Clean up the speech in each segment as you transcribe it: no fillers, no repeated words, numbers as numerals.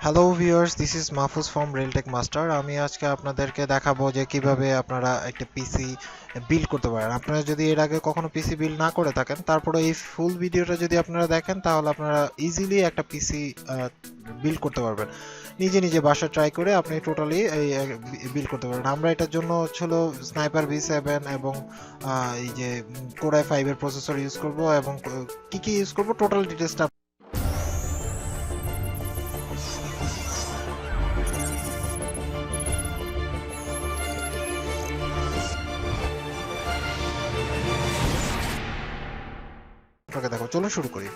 Hello viewers, this is Mahfuz from Realtek master. আমি আজকে আপনাদেরকে দেখাবো যে কিভাবে আপনারা একটা পিসি বিল্ড করতে পারেন। আপনারা যদি এর আগে কখনো পিসি বিল্ড না করে থাকেন, তারপরে এই ফুল ভিডিওটা যদি আপনারা দেখেন, তাহলে আপনারা ইজিলি একটা পিসি বিল্ড করতে পারবেন। নিজে নিজে বাসায় ট্রাই করে আপনি টোটালি এই বিল্ড করতে পারবেন। আমরা এটার জন্য ছিল স্নাইপার V7 এবং এই যে কোর i5 এর প্রসেসর ইউজ করব এবং কি কি ইউজ করব টোটাল ডিটেলসটা আপনাকে দেখাবো। চলুন শুরু করি।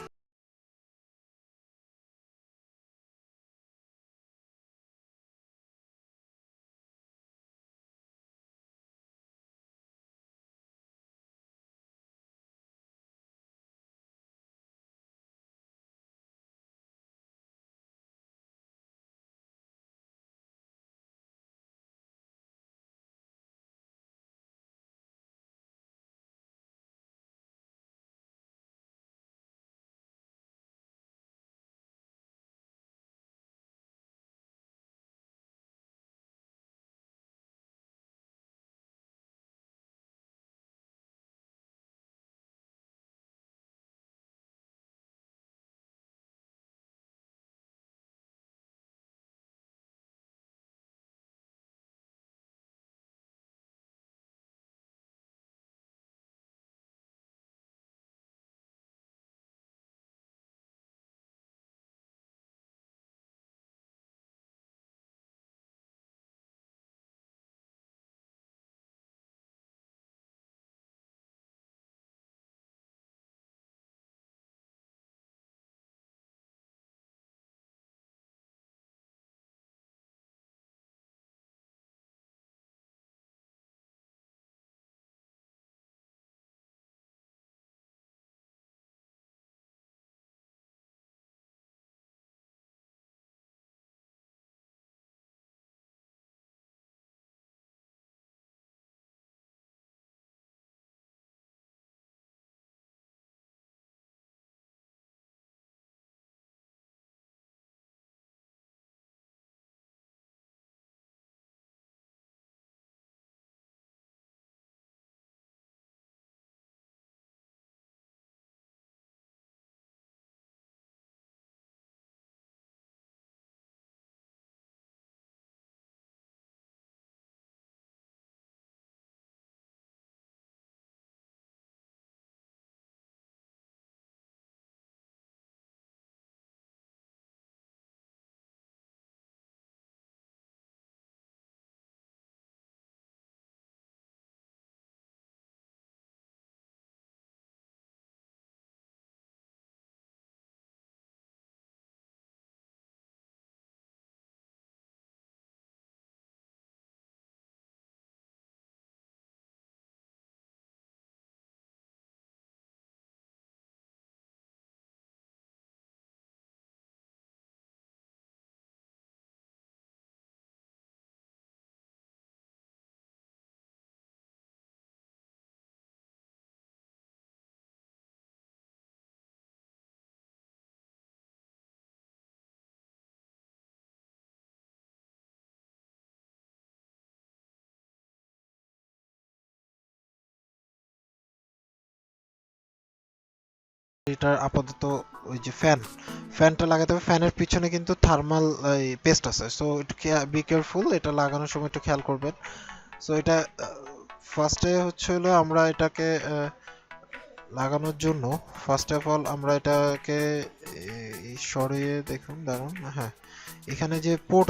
এটার আপাতত ওই যে ফ্যানটা লাগাতে হবে। ফ্যানের পিছনে কিন্তু থার্মাল পেস্ট আছে, সো একটু বি কেয়ারফুল, এটা লাগানোর সময় একটু খেয়াল করবেন। সো এটা ফার্স্টে হচ্ছে হলো আমরা এটাকে লাগানোর জন্য ফার্স্ট অফ অল আমরা এটাকে সরিয়ে দেখুন, দাঁড়ান, হ্যাঁ, এখানে যে পোর্ট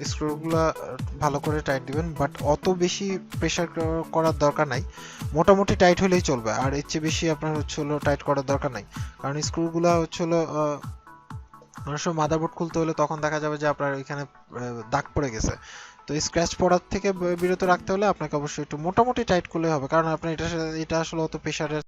স্ক্রুগুলা ভালো করে টাইট দিবেন, বাট অত বেশি প্রেসার করার দরকার নাই, মোটামুটি টাইট হলেই চলবে। আর এর চেয়ে বেশি আপনার হচ্ছে হলো টাইট করার দরকার নাই, কারণ স্ক্রুগুলা হচ্ছে হলো অনেক সময় মাদারবোর্ড খুলতে হলে তখন দেখা যাবে যে আপনার এখানে দাগ পড়ে গেছে। তো স্ক্র্যাচ পড়ার থেকে বিরত রাখতে হলে আপনাকে অবশ্যই একটু মোটামুটি টাইট করলে হবে, কারণ আপনার এটা আসলে অত প্রেসারের।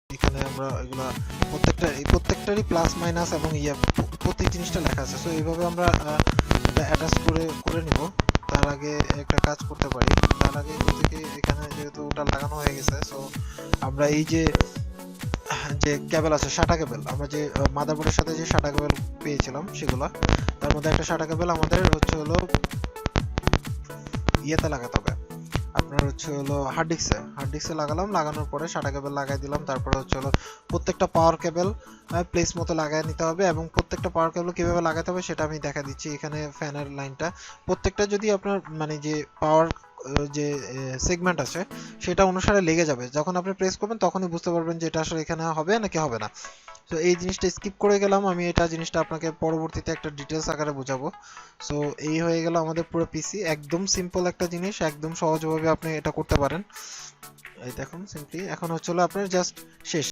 এখানে আমরা এগুলা প্রত্যেকটারই প্লাস মাইনাস এবং প্রত্যেক জিনিসটা লেখা আছে। সো এইভাবে আমরা এটা অ্যাটাচ করে করে নিব। তার আগে একটা কাজ করতে পারি, তার আগে থেকে এখানে যেহেতু ওটা লাগানো হয়ে গেছে, সো আমরা এই যে যে কেবল আছে, সাটা কেবল, আমরা যে মাদারবোর্ডের সাথে যে সাটা কেবল পেয়েছিলাম সেগুলা, তার মধ্যে একটা সাটা কেবল আমাদের হচ্ছে হলো ইয়েতে লাগাতে হবে, আপনার হচ্ছে হলো হার্ড ডিস্কে লাগালাম। লাগানোর পরে সাদা কেবল লাগাই দিলাম। তারপরে হচ্ছে হলো প্রত্যেকটা পাওয়ার কেবল প্লেস মতো লাগাই নিতে হবে, এবং প্রত্যেকটা পাওয়ার কেবল কিভাবে লাগাতে হবে সেটা আমি দেখা দিচ্ছি। এখানে ফ্যানের লাইনটা প্রত্যেকটা যদি আপনার মানে যে পাওয়ার যে সেগমেন্ট আছে সেটা অনুসারে লেগে যাবে, যখন আপনি প্রেস করবেন তখনই বুঝতে পারবেন যে এটা আসলে এখানে হবে নাকি হবে না। তো এই জিনিসটা স্কিপ করে গেলাম আমি, এটা জিনিসটা আপনাকে পরবর্তীতে একটা ডিটেলস আকারে বোঝাবো। সো এই হয়ে গেল আমাদের পুরো পিসি, একদম সিম্পল একটা জিনিস, একদম সহজভাবে আপনি এটা করতে পারেন। এই দেখুন সিম্পলি, এখন হচ্ছে হলো আপনার জাস্ট শেষ।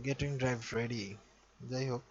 Getting drive ready. যাই হোক,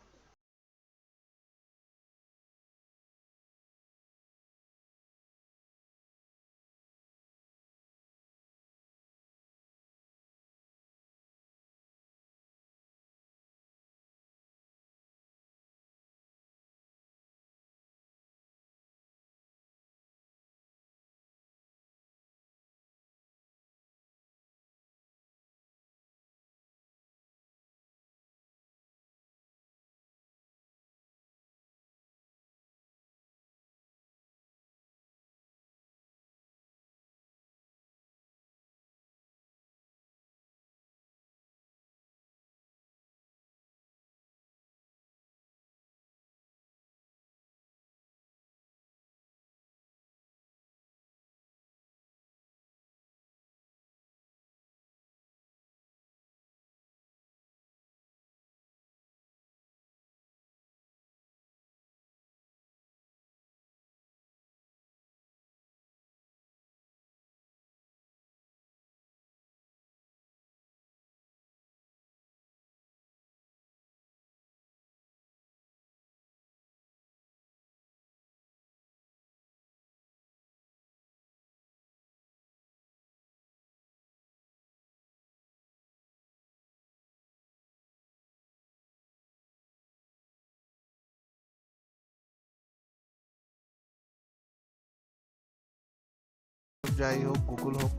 যাই হোক গুগল হোক,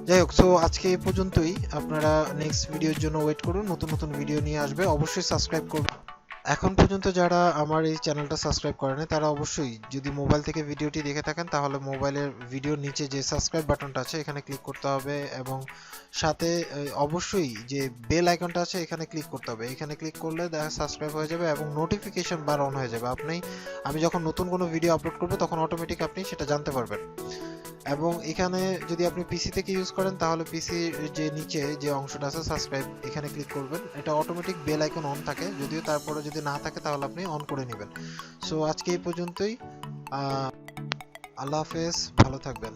যাই হোক। সো আজকে এই পর্যন্তই। আপনারা নেক্সট ভিডিওর জন্য ওয়েট করুন, নতুন নতুন ভিডিও নিয়ে আসবে, অবশ্যই সাবস্ক্রাইব করবেন। এখন পর্যন্ত যারা আমার এই চ্যানেলটা সাবস্ক্রাইব করেনি তারা অবশ্যই, যদি মোবাইল থেকে ভিডিওটি দেখে থাকেন তাহলে মোবাইলের ভিডিওর নিচে যে সাবস্ক্রাইব বাটনটা আছে এখানে ক্লিক করতে হবে, এবং সাথে অবশ্যই যে বেল আইকনটা আছে এখানে ক্লিক করতে হবে। এখানে ক্লিক করলে দেখা সাবস্ক্রাইব হয়ে যাবে এবং নোটিফিকেশন বার অন হয়ে যাবে। আমি যখন নতুন কোনো ভিডিও আপলোড করব তখন অটোমেটিক আপনি সেটা জানতে পারবেন। এবং এখানে যদি আপনি পিসি থেকে ইউজ করেন তাহলে পিসি যে নিচে যে অংশটা আছে সাবস্ক্রাইব, এখানে ক্লিক করবেন। এটা অটোমেটিক বেল আইকন অন থাকে, যদিও তারপরে যদি না থাকে তাহলে আপনি অন করে নেবেন। সো আজকে এই পর্যন্তই। আল্লাহ হাফেজ, ভালো থাকবেন।